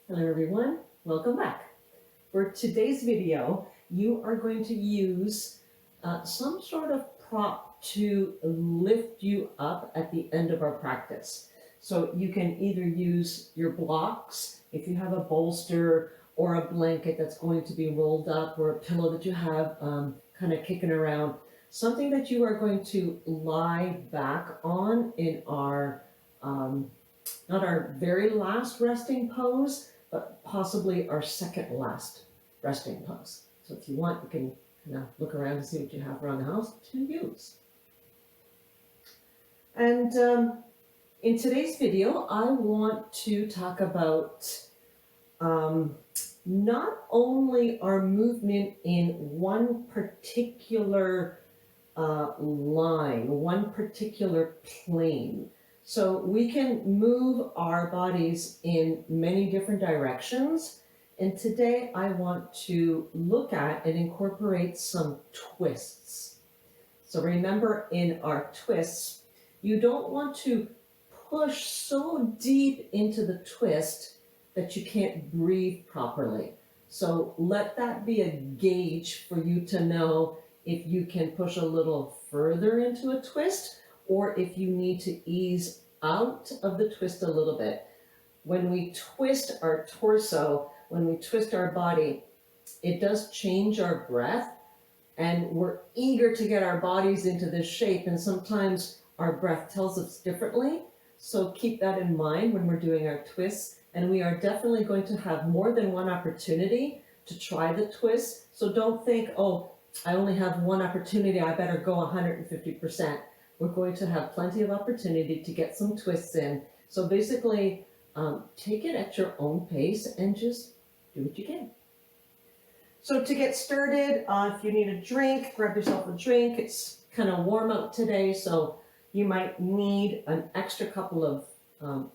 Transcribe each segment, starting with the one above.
Hello everyone, welcome back. For today's video, you are going to use some sort of prop to lift you up at the end of our practice. So you can either use your blocks, if you have a bolster or a blanket that's going to be rolled up, or a pillow that you have kind of kicking around, something that you are going to lie back on in our not our very last resting pose, but possibly our second last resting pose. So if you want, you can kind of look around and see what you have around the house to use. And in today's video, I want to talk about not only our movement in one particular line, one particular plane. So we can move our bodies in many different directions. And today I want to look at and incorporate some twists. So remember, in our twists, you don't want to push so deep into the twist that you can't breathe properly. So let that be a gauge for you to know if you can push a little further into a twist, or if you need to ease out of the twist a little bit. When we twist our torso, when we twist our body, it does change our breath, and we're eager to get our bodies into this shape, and sometimes our breath tells us differently. So keep that in mind when we're doing our twists, and we are definitely going to have more than one opportunity to try the twist. So don't think, oh, I only have one opportunity, I better go 150%. We're going to have plenty of opportunity to get some twists in. So basically, take it at your own pace and just do what you can. So to get started, if you need a drink, grab yourself a drink. It's kind of warm out today, so you might need an extra couple of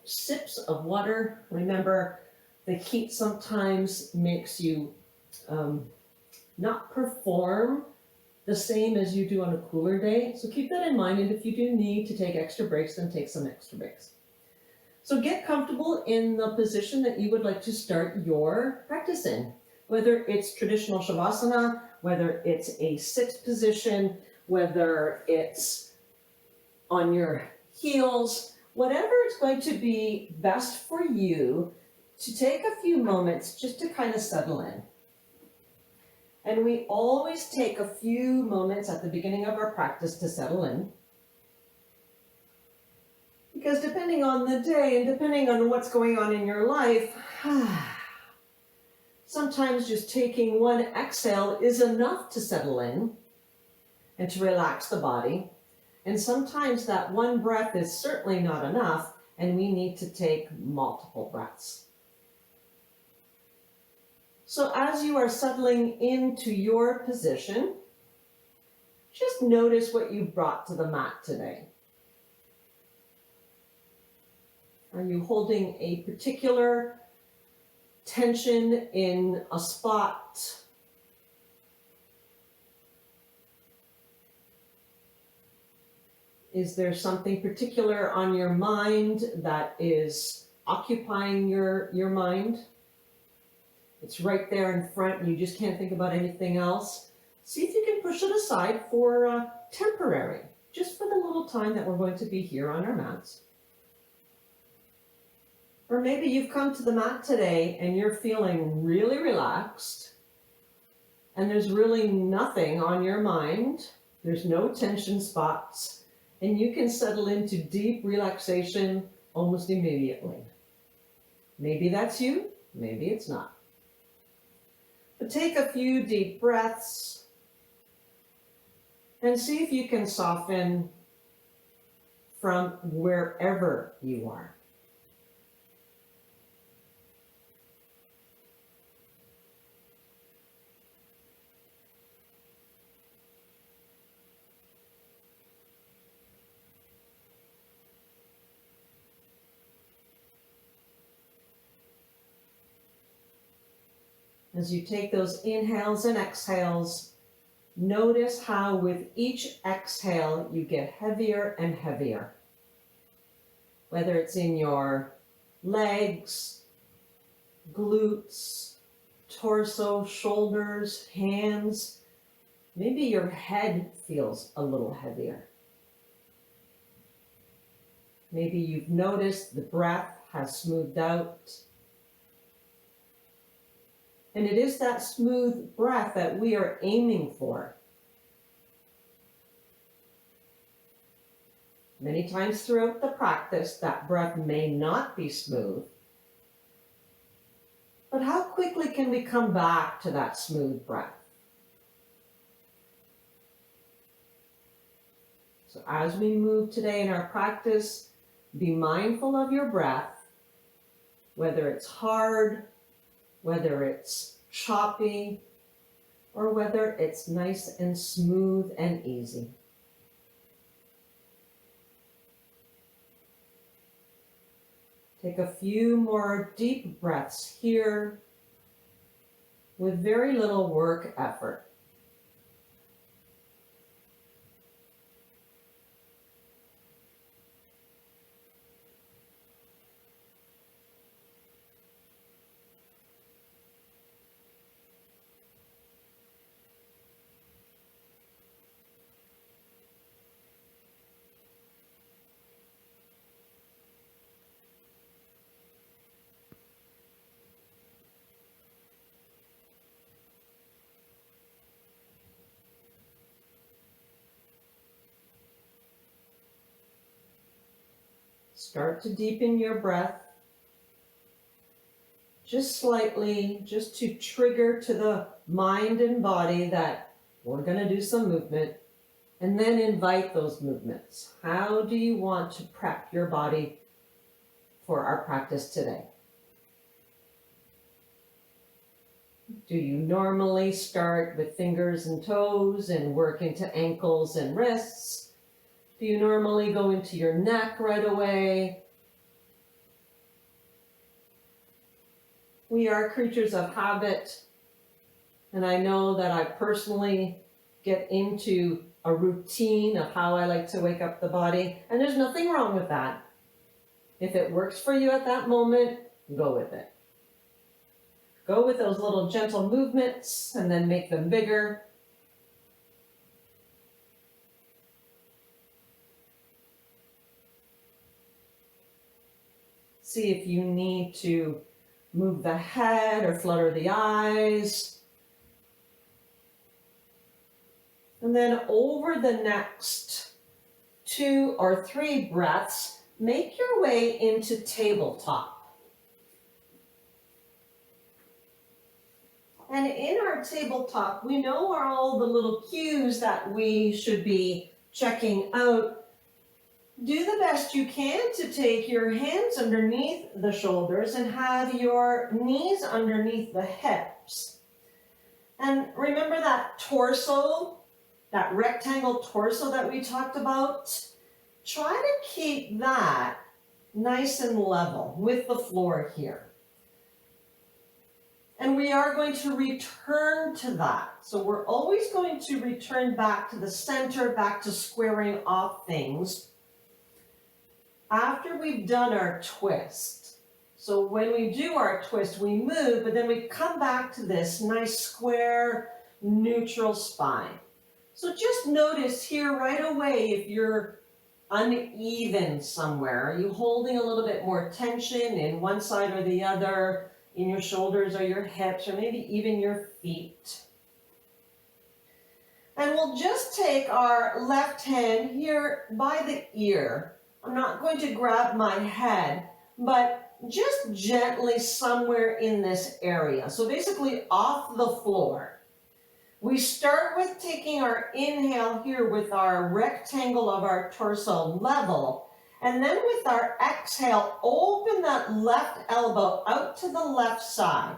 sips of water. Remember, the heat sometimes makes you not perform the same as you do on a cooler day. So keep that in mind, and if you do need to take extra breaks, then take some extra breaks. So get comfortable in the position that you would like to start your practice in. Whether it's traditional Shavasana, whether it's a sit position, whether it's on your heels, whatever is going to be best for you, to take a few moments just to kind of settle in. And we always take a few moments at the beginning of our practice to settle in. Because depending on the day and depending on what's going on in your life, sometimes just taking one exhale is enough to settle in and to relax the body. And sometimes that one breath is certainly not enough, and we need to take multiple breaths. So as you are settling into your position, just notice what you brought to the mat today. Are you holding a particular tension in a spot? Is there something particular on your mind that is occupying your mind? It's right there in front and you just can't think about anything else. See if you can push it aside for temporary, just for the little time that we're going to be here on our mats. Or maybe you've come to the mat today and you're feeling really relaxed and there's really nothing on your mind. There's no tension spots, and you can settle into deep relaxation almost immediately. Maybe that's you, maybe it's not. But take a few deep breaths and see if you can soften from wherever you are. As you take those inhales and exhales, notice how with each exhale you get heavier and heavier. Whether it's in your legs, glutes, torso, shoulders, hands. Maybe your head feels a little heavier. Maybe you've noticed the breath has smoothed out. And it is that smooth breath that we are aiming for. Many times throughout the practice, that breath may not be smooth. But how quickly can we come back to that smooth breath? So as we move today in our practice, be mindful of your breath, whether it's hard, whether it's choppy, or whether it's nice and smooth and easy. Take a few more deep breaths here with very little work effort. Start to deepen your breath just slightly, just to trigger to the mind and body that we're going to do some movement, and then invite those movements. How do you want to prep your body for our practice today? Do you normally start with fingers and toes and work into ankles and wrists? Do you normally go into your neck right away? We are creatures of habit, and I know that I personally get into a routine of how I like to wake up the body, and there's nothing wrong with that. If it works for you at that moment, go with it. Go with those little gentle movements and then make them bigger. See if you need to move the head or flutter the eyes. And then over the next 2 or 3 breaths, make your way into tabletop. And in our tabletop, we know are all the little cues that we should be checking out. Do the best you can to take your hands underneath the shoulders and have your knees underneath the hips. And remember that torso, that rectangle torso that we talked about? Try to keep that nice and level with the floor here. And we are going to return to that. So we're always going to return back to the center, back to squaring off things after we've done our twist. So when we do our twist, we move, but then we come back to this nice square, neutral spine. So just notice here right away if you're uneven somewhere. Are you holding a little bit more tension in one side or the other, in your shoulders or your hips, or maybe even your feet? And we'll just take our left hand here by the ear. I'm not going to grab my head, but just gently somewhere in this area. So basically off the floor. We start with taking our inhale here with our rectangle of our torso level. And then with our exhale, open that left elbow out to the left side.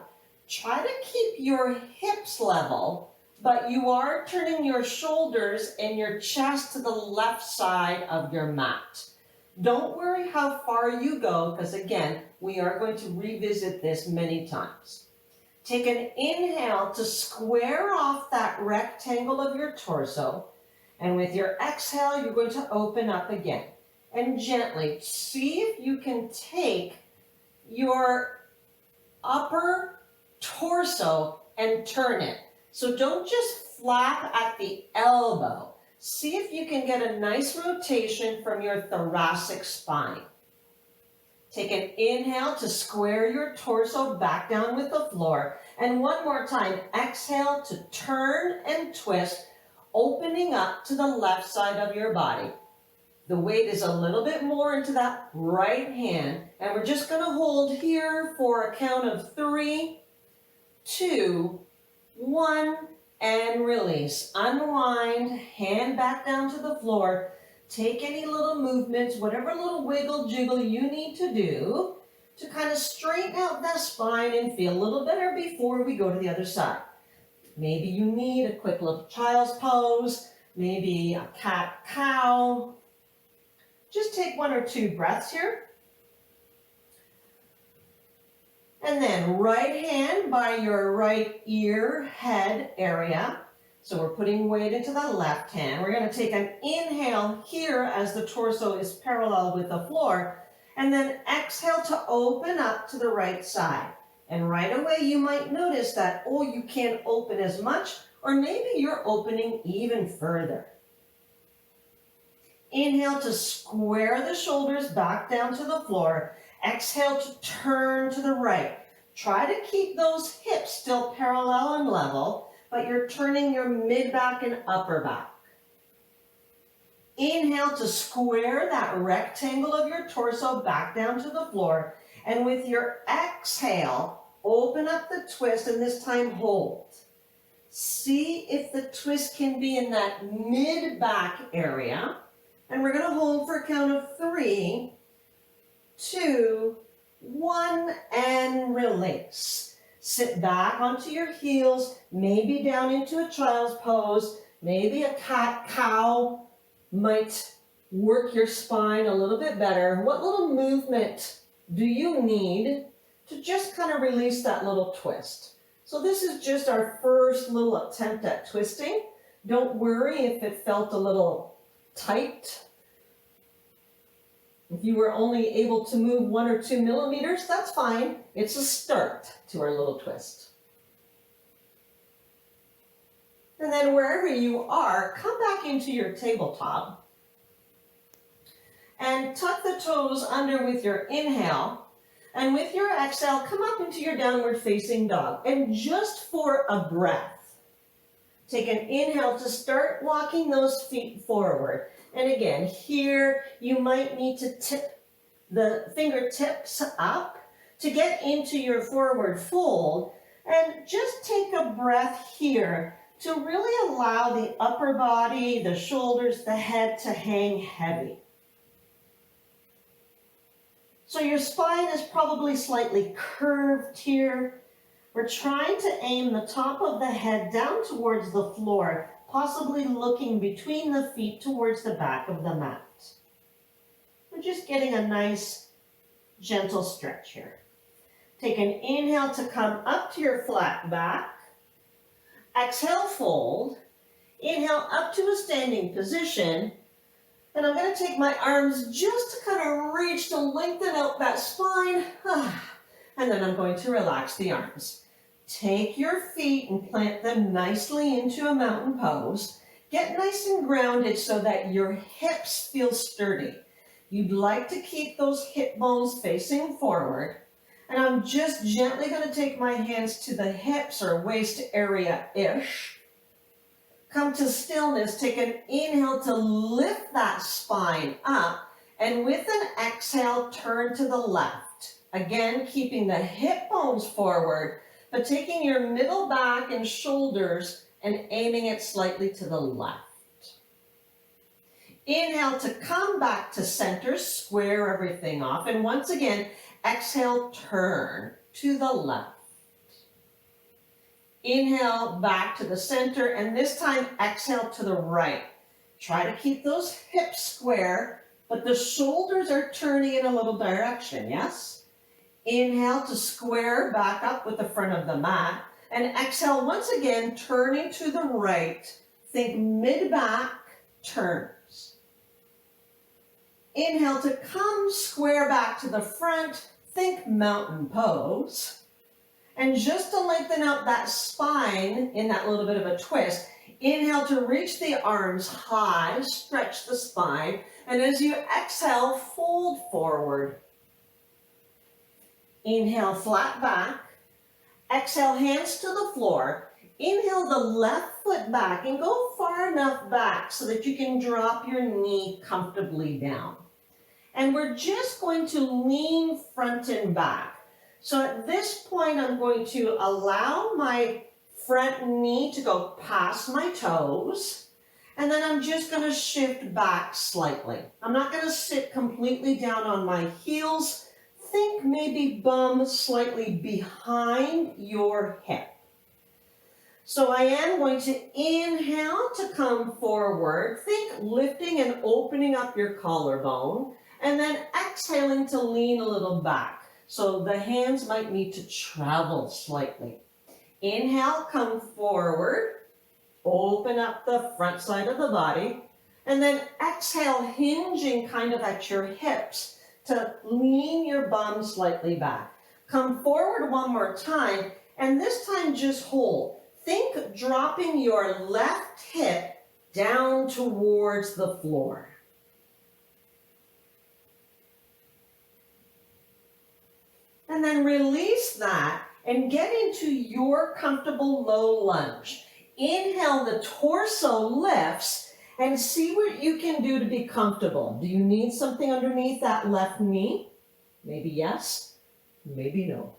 Try to keep your hips level, but you are turning your shoulders and your chest to the left side of your mat. Don't worry how far you go, because again, we are going to revisit this many times. Take an inhale to square off that rectangle of your torso, and with your exhale, you're going to open up again. And gently, see if you can take your upper torso and turn it. So don't just flap at the elbow. See if you can get a nice rotation from your thoracic spine. Take an inhale to square your torso back down with the floor. And one more time, exhale to turn and twist, opening up to the left side of your body. The weight is a little bit more into that right hand, and we're just going to hold here for a count of 3, 2, 1, and release. Unwind, hand back down to the floor. Take any little movements, whatever little wiggle jiggle you need to do to kind of straighten out that spine and feel a little better before we go to the other side. Maybe you need a quick little child's pose, maybe a cat-cow. Just take 1 or 2 breaths here. And then right hand by your right ear, head area. So we're putting weight into the left hand. We're going to take an inhale here as the torso is parallel with the floor. And then exhale to open up to the right side. And right away you might notice that, oh, you can't open as much, or maybe you're opening even further. Inhale to square the shoulders back down to the floor. Exhale to turn to the right. Try to keep those hips still parallel and level, but you're turning your mid-back and upper back. Inhale to square that rectangle of your torso back down to the floor. And with your exhale, open up the twist, and this time hold. See if the twist can be in that mid-back area. And we're going to hold for a count of 3, 2, 1, and release. Sit back onto your heels, maybe down into a child's pose, maybe a cat-cow might work your spine a little bit better. What little movement do you need to just kind of release that little twist? So this is just our first little attempt at twisting. Don't worry if it felt a little tight. If you were only able to move 1 or 2 millimeters, that's fine. It's a start to our little twist. And then wherever you are, come back into your tabletop and tuck the toes under with your inhale. And with your exhale, come up into your downward facing dog. And just for a breath, take an inhale to start walking those feet forward. And again, here you might need to tip the fingertips up to get into your forward fold. And just take a breath here to really allow the upper body, the shoulders, the head to hang heavy. So your spine is probably slightly curved here. We're trying to aim the top of the head down towards the floor, possibly looking between the feet towards the back of the mat. We're just getting a nice, gentle stretch here. Take an inhale to come up to your flat back. Exhale, fold. Inhale up to a standing position. And I'm going to take my arms just to kind of reach to lengthen out that spine. And then I'm going to relax the arms. Take your feet and plant them nicely into a mountain pose. Get nice and grounded so that your hips feel sturdy. You'd like to keep those hip bones facing forward. And I'm just gently going to take my hands to the hips or waist area-ish. Come to stillness. Take an inhale to lift that spine up. And with an exhale, turn to the left. Again, keeping the hip bones forward, but taking your middle back and shoulders and aiming it slightly to the left. Inhale to come back to center, square everything off. And once again, exhale, turn to the left. Inhale back to the center, and this time exhale to the right. Try to keep those hips square, but the shoulders are turning in a little direction, yes? Inhale to square back up with the front of the mat. And exhale once again, turning to the right. Think mid-back turns. Inhale to come square back to the front. Think mountain pose. And just to lengthen out that spine in that little bit of a twist, inhale to reach the arms high, stretch the spine, and as you exhale, fold forward. Inhale, flat back. Exhale, hands to the floor. Inhale the left foot back and go far enough back so that you can drop your knee comfortably down. And we're just going to lean front and back. So at this point, I'm going to allow my front knee to go past my toes. And then I'm just going to shift back slightly. I'm not going to sit completely down on my heels. Think maybe bum slightly behind your hip. So I am going to inhale to come forward. Think lifting and opening up your collarbone. And then exhaling to lean a little back. So the hands might need to travel slightly. Inhale, come forward. Open up the front side of the body. And then exhale, hinging kind of at your hips to lean your bum slightly back. Come forward one more time. And this time just hold. Think dropping your left hip down towards the floor. And then release that and get into your comfortable low lunge. Inhale, the torso lifts, and see what you can do to be comfortable. Do you need something underneath that left knee? Maybe yes, maybe no.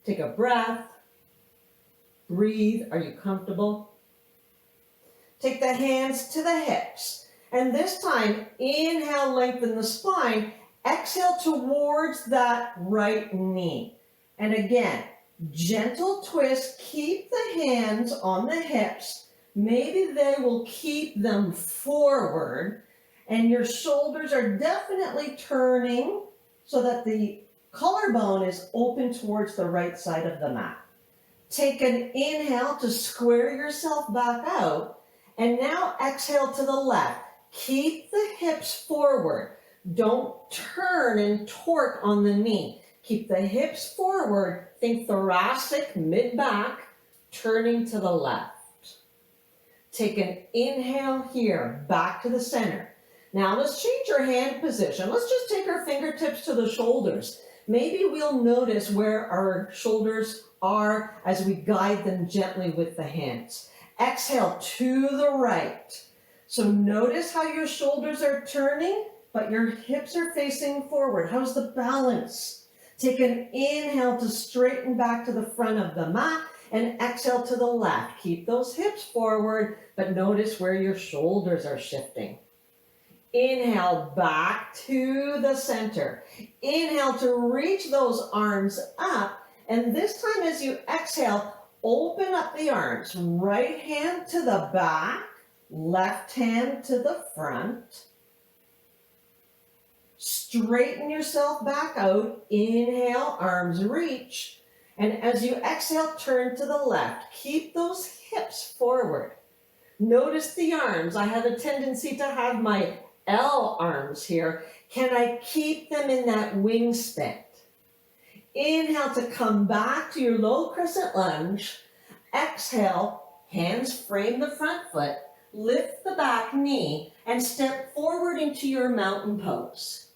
Take a breath. Breathe. Are you comfortable? Take the hands to the hips. And this time, inhale, lengthen the spine. Exhale towards that right knee. And again, gentle twist. Keep the hands on the hips. Maybe they will keep them forward. And your shoulders are definitely turning so that the collarbone is open towards the right side of the mat. Take an inhale to square yourself back out. And now exhale to the left. Keep the hips forward. Don't turn and torque on the knee. Keep the hips forward. Think thoracic, mid-back, turning to the left. Take an inhale here, back to the center. Now let's change your hand position. Let's just take our fingertips to the shoulders. Maybe we'll notice where our shoulders are as we guide them gently with the hands. Exhale to the right. So notice how your shoulders are turning, but your hips are facing forward. How's the balance? Take an inhale to straighten back to the front of the mat and exhale to the left. Keep those hips forward, but notice where your shoulders are shifting. Inhale back to the center. Inhale to reach those arms up. And this time as you exhale, open up the arms. Right hand to the back, left hand to the front. Straighten yourself back out. Inhale, arms reach. And as you exhale, turn to the left. Keep those hips forward. Notice the arms. I have a tendency to have my L arms here. Can I keep them in that wingspan? Inhale to come back to your low crescent lunge. Exhale, hands frame the front foot. Lift the back knee and step forward into your mountain pose.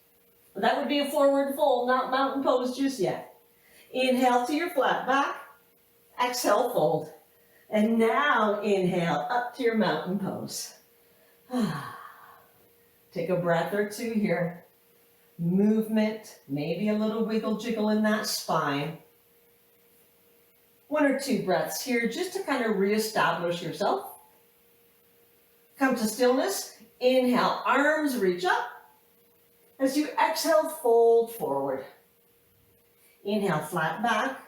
That would be a forward fold, not mountain pose just yet. Inhale to your flat back. Exhale, fold. And now inhale up to your mountain pose. Take a breath or two here. Movement, maybe a little wiggle jiggle in that spine. 1 or 2 breaths here just to kind of reestablish yourself. Come to stillness. Inhale, arms reach up. As you exhale, fold forward. Inhale, flat back.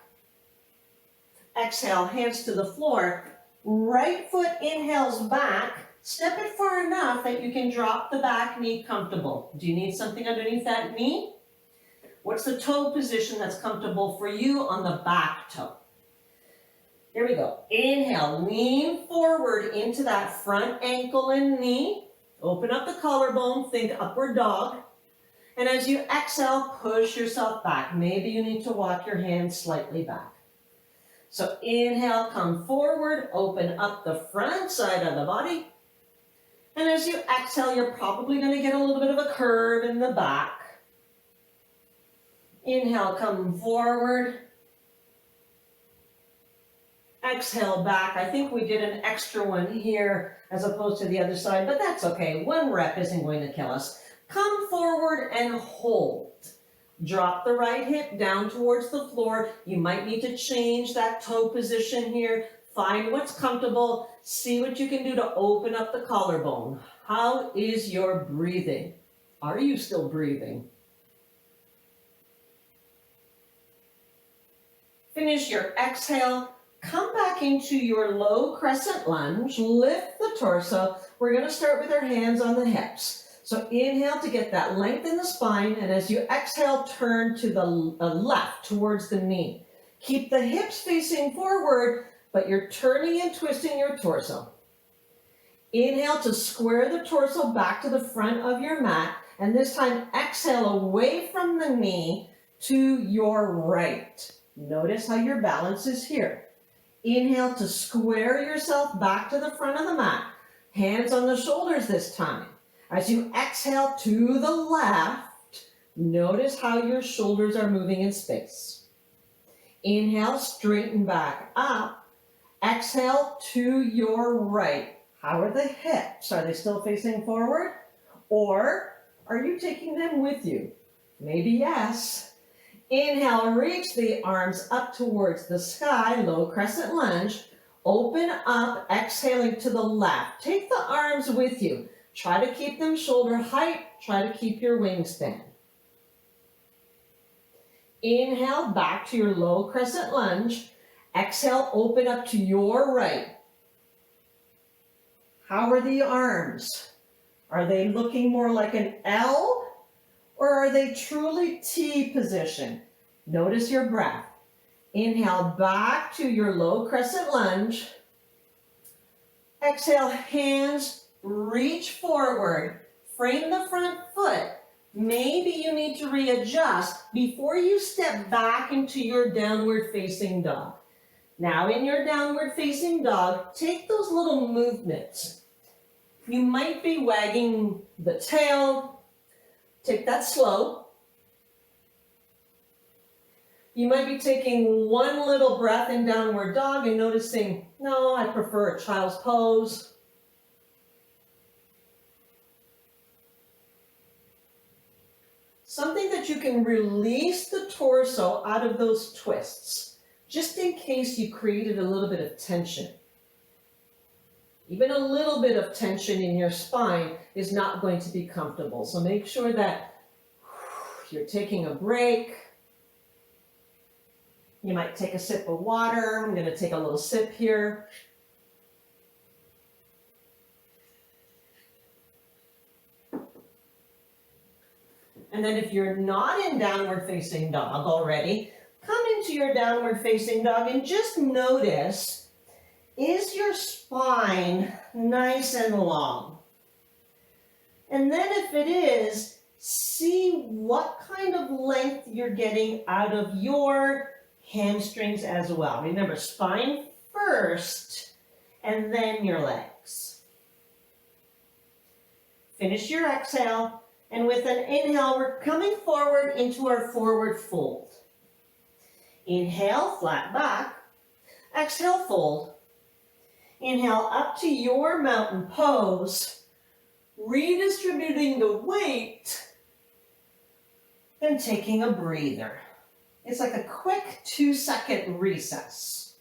Exhale, hands to the floor. Right foot inhales back. Step it far enough that you can drop the back knee comfortable. Do you need something underneath that knee? What's the toe position that's comfortable for you on the back toe? Here we go. Inhale, lean forward into that front ankle and knee. Open up the collarbone, think upward dog. And as you exhale, push yourself back. Maybe you need to walk your hands slightly back. So inhale, come forward, open up the front side of the body. And as you exhale, you're probably going to get a little bit of a curve in the back. Inhale, come forward. Exhale back. I think we did an extra one here as opposed to the other side, but that's okay. One rep isn't going to kill us. Come forward and hold. Drop the right hip down towards the floor. You might need to change that toe position here. Find what's comfortable. See what you can do to open up the collarbone. How is your breathing? Are you still breathing? Finish your exhale. Come back into your low crescent lunge. Lift the torso. We're going to start with our hands on the hips. So inhale to get that length in the spine, and as you exhale, turn to the left towards the knee. Keep the hips facing forward, but you're turning and twisting your torso. Inhale to square the torso back to the front of your mat, and this time exhale away from the knee to your right. Notice how your balance is here. Inhale to square yourself back to the front of the mat. Hands on the shoulders this time. As you exhale to the left, notice how your shoulders are moving in space. Inhale, straighten back up. Exhale to your right. How are the hips? Are they still facing forward? Or are you taking them with you? Maybe yes. Inhale, reach the arms up towards the sky, low crescent lunge. Open up, exhaling to the left. Take the arms with you. Try to keep them shoulder height. Try to keep your wingspan. Inhale, back to your low crescent lunge. Exhale, open up to your right. How are the arms? Are they looking more like an L, or are they truly T position? Notice your breath. Inhale, back to your low crescent lunge. Exhale, hands reach forward, frame the front foot. Maybe you need to readjust before you step back into your downward facing dog. Now in your downward facing dog, take those little movements. You might be wagging the tail. Take that slow. You might be taking one little breath in downward dog and noticing, no, I prefer a child's pose. Something that you can release the torso out of those twists, just in case you created a little bit of tension. Even a little bit of tension in your spine is not going to be comfortable. So make sure that you're taking a break. You might take a sip of water. I'm going to take a little sip here. And then if you're not in downward facing dog already, come into your downward facing dog and just notice, is your spine nice and long? And then if it is, see what kind of length you're getting out of your hamstrings as well. Remember, spine first, and then your legs. Finish your exhale. And with an inhale, we're coming forward into our forward fold. Inhale, flat back. Exhale, fold. Inhale, up to your mountain pose. Redistributing the weight. And taking a breather. It's like a quick 2-second recess.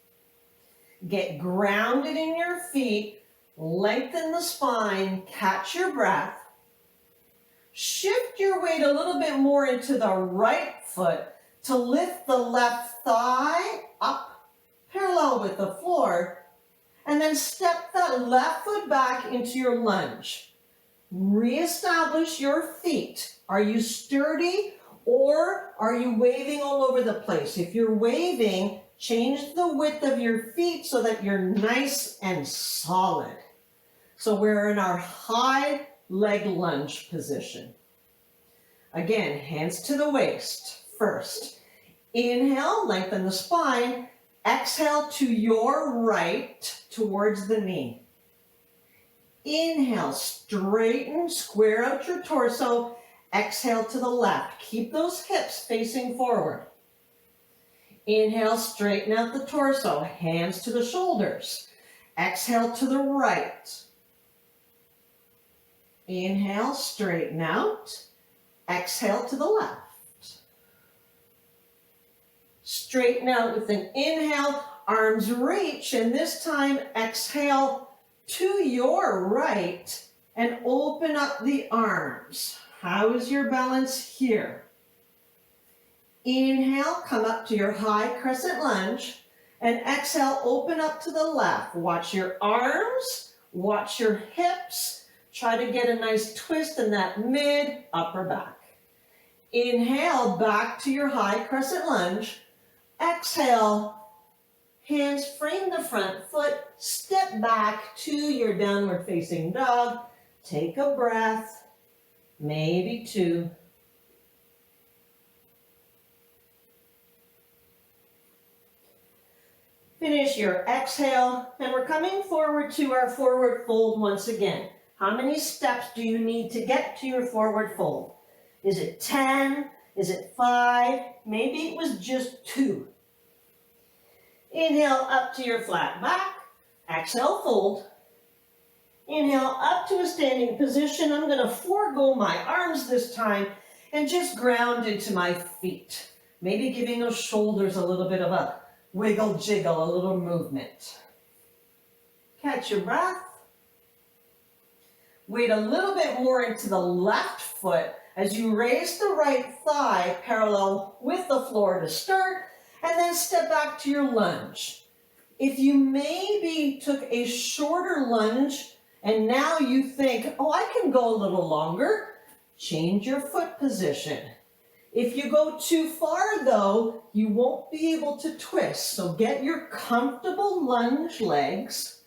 Get grounded in your feet. Lengthen the spine. Catch your breath. Shift your weight a little bit more into the right foot to lift the left thigh up parallel with the floor, and then step that left foot back into your lunge. Reestablish your feet. Are you sturdy or are you waving all over the place? If you're waving, change the width of your feet so that you're nice and solid. So we're in our high leg lunge position. Again, hands to the waist first. Inhale, lengthen the spine. Exhale to your right towards the knee. Inhale, straighten, square out your torso. Exhale to the left. Keep those hips facing forward. Inhale, straighten out the torso, hands to the shoulders. Exhale to the right. Inhale, straighten out. Exhale to the left. Straighten out with an inhale, arms reach, and this time exhale to your right and open up the arms. How is your balance here? Inhale, come up to your high crescent lunge, and exhale, open up to the left. Watch your arms, watch your hips. Try to get a nice twist in that mid upper back. Inhale, back to your high crescent lunge. Exhale, hands frame the front foot, step back to your downward facing dog. Take a breath, maybe two. Finish your exhale, and we're coming forward to our forward fold once again. How many steps do you need to get to your forward fold? Is it 10? Is it 5? Maybe it was just 2. Inhale up to your flat back. Exhale, fold. Inhale up to a standing position. I'm going to forego my arms this time and just ground into my feet. Maybe giving those shoulders a little bit of a wiggle jiggle, a little movement. Catch your breath. Weight a little bit more into the left foot as you raise the right thigh parallel with the floor to start, and then step back to your lunge. If you maybe took a shorter lunge and now you think, oh, I can go a little longer, change your foot position. If you go too far though, you won't be able to twist. So get your comfortable lunge legs,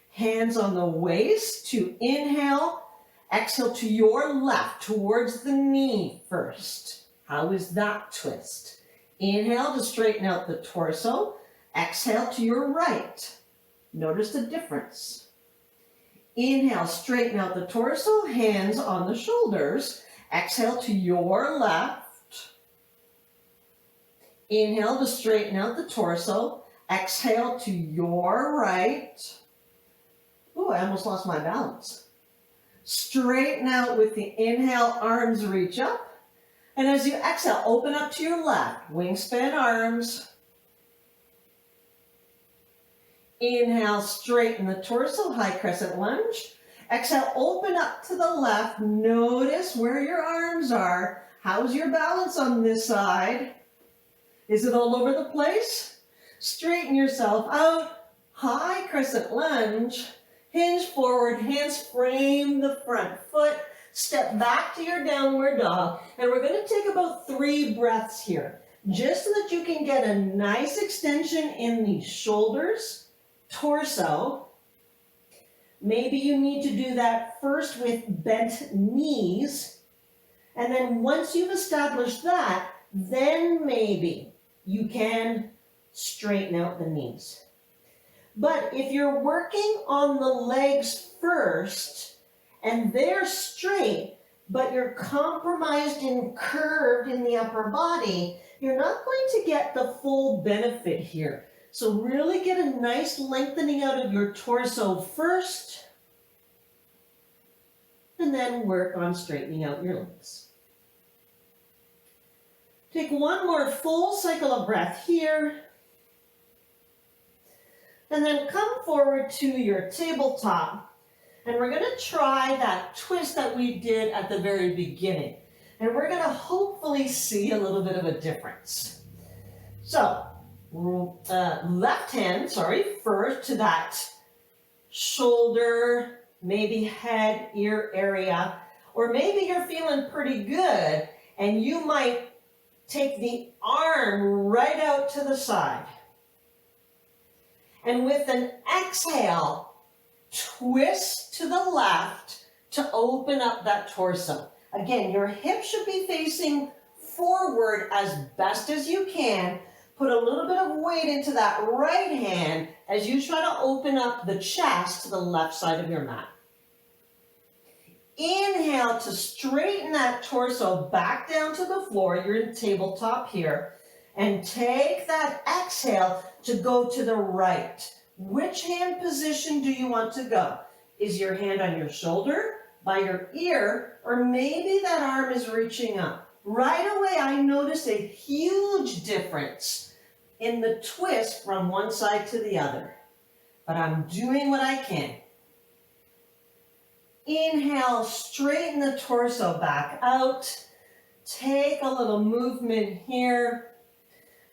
hands on the waist to inhale. Exhale to your left, towards the knee first. How is that twist? Inhale to straighten out the torso. Exhale to your right. Notice the difference. Inhale, straighten out the torso, hands on the shoulders. Exhale to your left. Inhale to straighten out the torso. Exhale to your right. Ooh, I almost lost my balance. Straighten out with the inhale, arms reach up. And as you exhale, open up to your left, wingspan arms. Inhale, straighten the torso, high crescent lunge. Exhale, open up to the left. Notice where your arms are. How's your balance on this side? Is it all over the place? Straighten yourself out, high crescent lunge. Hinge forward, hands frame the front foot, step back to your downward dog, and we're going to take about 3 breaths here, just so that you can get a nice extension in the shoulders, torso. Maybe you need to do that first with bent knees, and then once you've established that, then maybe you can straighten out the knees. But if you're working on the legs first and they're straight, but you're compromised and curved in the upper body, you're not going to get the full benefit here. So really get a nice lengthening out of your torso first, and then work on straightening out your legs. Take one more full cycle of breath here. And then come forward to your tabletop. And we're going to try that twist that we did at the very beginning. And we're going to hopefully see a little bit of a difference. So, left hand, first to that shoulder, maybe head, ear area. Or maybe you're feeling pretty good and you might take the arm right out to the side. And with an exhale, twist to the left to open up that torso. Again, your hips should be facing forward as best as you can. Put a little bit of weight into that right hand as you try to open up the chest to the left side of your mat. Inhale to straighten that torso back down to the floor. You're in tabletop here. And take that exhale to go to the right. Which hand position do you want to go? Is your hand on your shoulder, by your ear, or maybe that arm is reaching up? Right away, I notice a huge difference in the twist from one side to the other. But I'm doing what I can. Inhale, straighten the torso back out. Take a little movement here.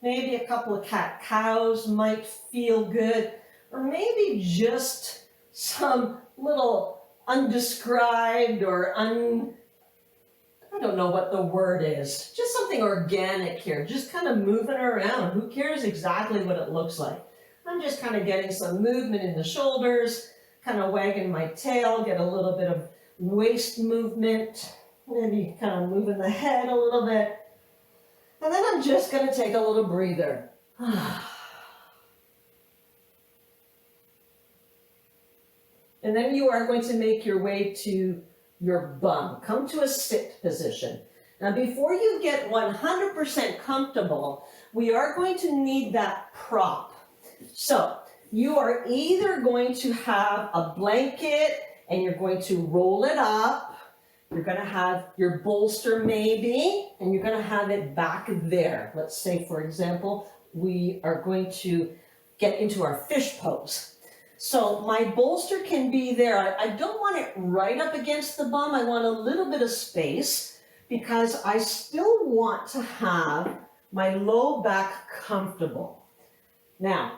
Maybe a couple of cat-cows might feel good. Or maybe just some little undescribed or I don't know what the word is. Just something organic here. Just kind of moving around. Who cares exactly what it looks like? I'm just kind of getting some movement in the shoulders, kind of wagging my tail, get a little bit of waist movement, maybe kind of moving the head a little bit. And then I'm just going to take a little breather. And then you are going to make your way to your bum. Come to a sit position. Now, before you get 100% comfortable, we are going to need that prop. So, you are either going to have a blanket and you're going to roll it up. You're going to have your bolster maybe, and you're going to have it back there. Let's say, for example, we are going to get into our fish pose. So my bolster can be there. I don't want it right up against the bum. I want a little bit of space because I still want to have my low back comfortable. Now,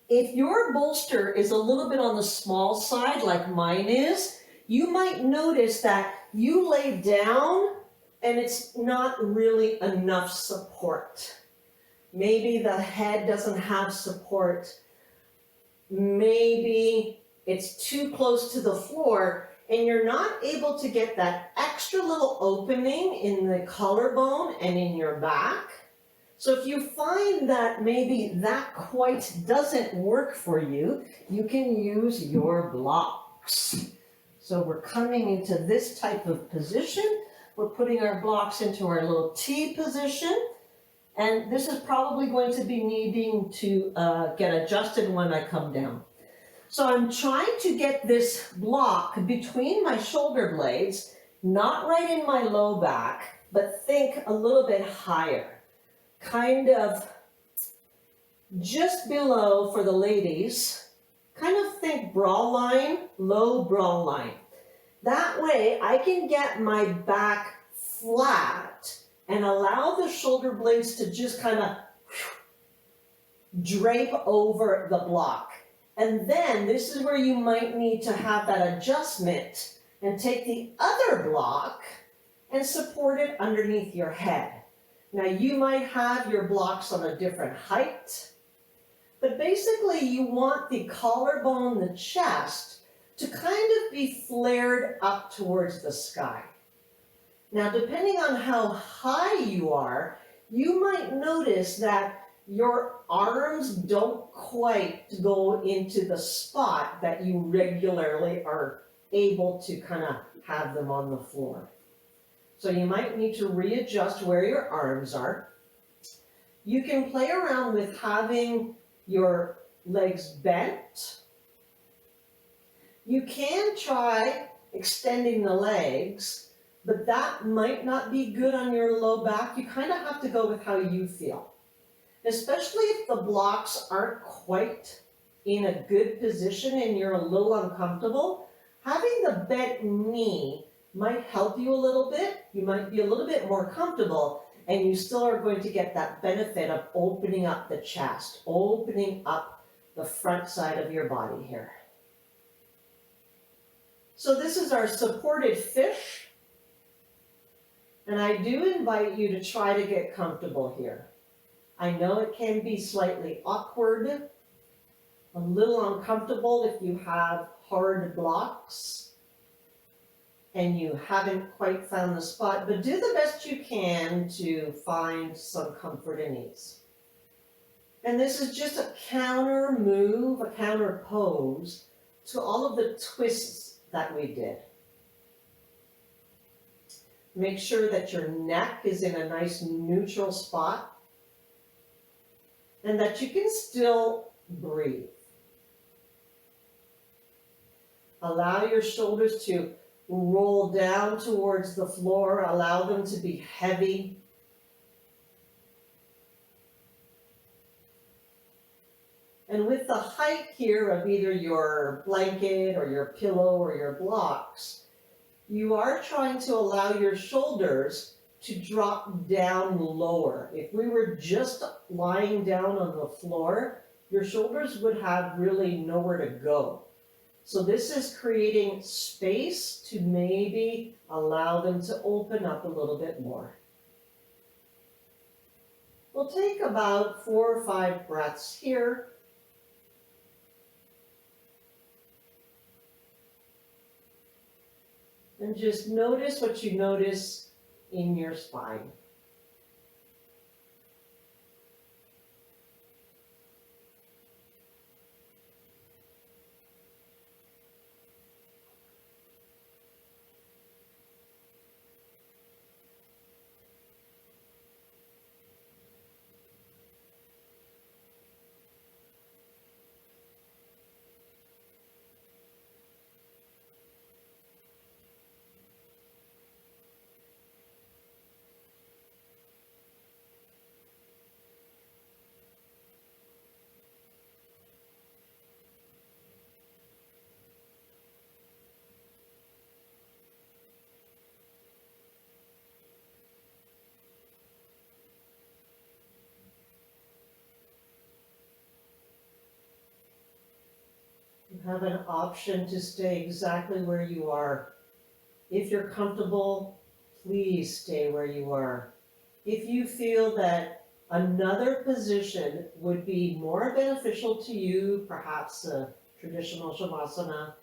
if your bolster is a little bit on the small side like mine is, you might notice that you lay down and it's not really enough support. Maybe the head doesn't have support. Maybe it's too close to the floor and you're not able to get that extra little opening in the collarbone and in your back. So if you find that maybe that quite doesn't work for you, you can use your blocks. So we're coming into this type of position. We're putting our blocks into our little T position. And this is probably going to be needing to get adjusted when I come down. So I'm trying to get this block between my shoulder blades, not right in my low back, but think a little bit higher. Kind of just below for the ladies, kind of think bra line, low bra line. That way I can get my back flat and allow the shoulder blades to just kind of drape over the block. And then this is where you might need to have that adjustment and take the other block and support it underneath your head. Now you might have your blocks on a different height, but basically you want the collarbone, the chest, to kind of be flared up towards the sky. Now depending on how high you are, you might notice that your arms don't quite go into the spot that you regularly are able to kind of have them on the floor. So you might need to readjust where your arms are. You can play around with having your legs bent. You can try extending the legs, but that might not be good on your low back. You kind of have to go with how you feel. Especially if the blocks aren't quite in a good position and you're a little uncomfortable, having the bent knee might help you a little bit. You might be a little bit more comfortable, and you still are going to get that benefit of opening up the chest, opening up the front side of your body here. So this is our supported fish, and I do invite you to try to get comfortable here. I know it can be slightly awkward, a little uncomfortable if you have hard blocks. and you haven't quite found the spot, but do the best you can to find some comfort and ease. And this is just a counter move, a counter pose to all of the twists that we did. Make sure that your neck is in a nice neutral spot and that you can still breathe. Allow your shoulders to roll down towards the floor. Allow them to be heavy. And with the height here of either your blanket or your pillow or your blocks, you are trying to allow your shoulders to drop down lower. If we were just lying down on the floor, your shoulders would have really nowhere to go. So this is creating space to maybe allow them to open up a little bit more. We'll take about 4 or 5 breaths here. And just notice what you notice in your spine. You have an option to stay exactly where you are. If you're comfortable, please stay where you are. If you feel that another position would be more beneficial to you, perhaps a traditional Shavasana,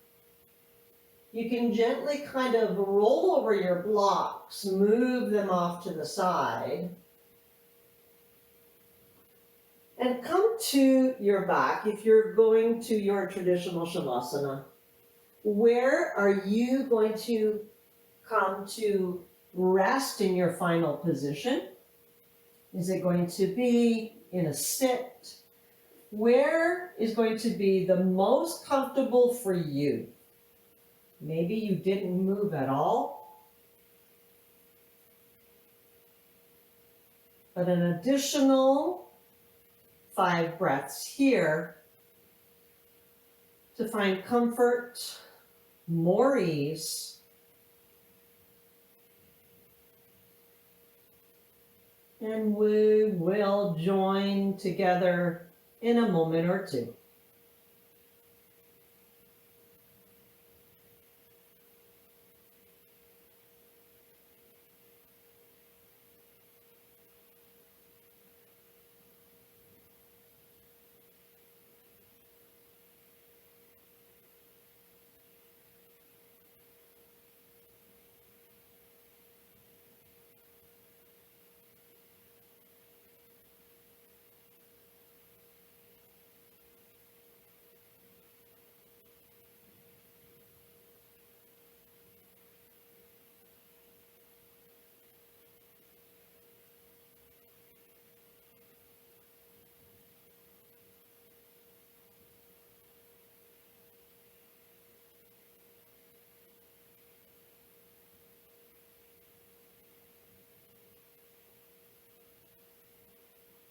you can gently kind of roll over your blocks, move them off to the side, and come to your back. If you're going to your traditional Shavasana, where are you going to come to rest in your final position? Is it going to be in a sit? Where is going to be the most comfortable for you? Maybe you didn't move at all, but an additional 5 breaths here to find comfort, more ease, and we will join together in a moment or two.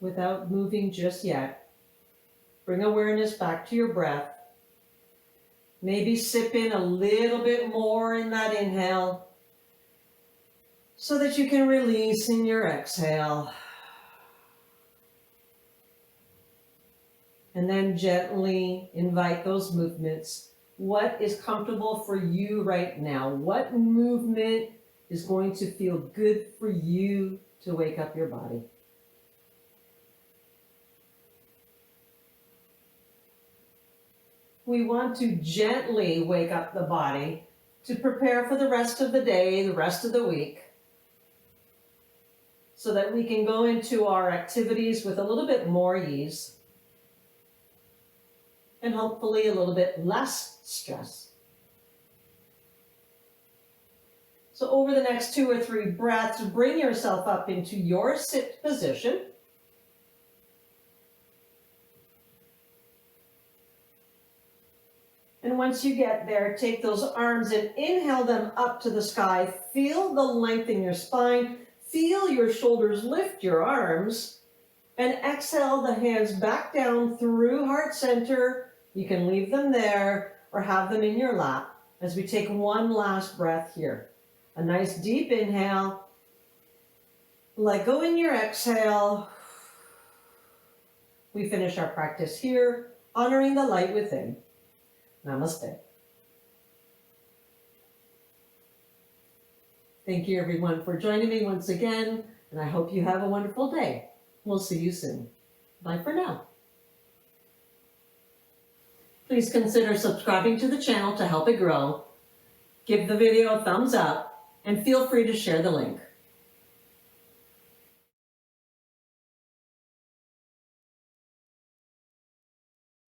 Without moving just yet, bring awareness back to your breath. Maybe sip in a little bit more in that inhale so that you can release in your exhale. And then gently invite those movements. What is comfortable for you right now? What movement is going to feel good for you to wake up your body? We want to gently wake up the body to prepare for the rest of the day, the rest of the week, so that we can go into our activities with a little bit more ease and hopefully a little bit less stress. So over the next 2 or 3 breaths, bring yourself up into your sit position. And once you get there, take those arms and inhale them up to the sky. Feel the length in your spine. Feel your shoulders lift your arms. And exhale the hands back down through heart center. You can leave them there or have them in your lap as we take one last breath here. A nice deep inhale. Let go in your exhale. We finish our practice here, honoring the light within. Namaste. Thank you everyone for joining me once again, and I hope you have a wonderful day. We'll see you soon. Bye for now. Please consider subscribing to the channel to help it grow. Give the video a thumbs up and feel free to share the link.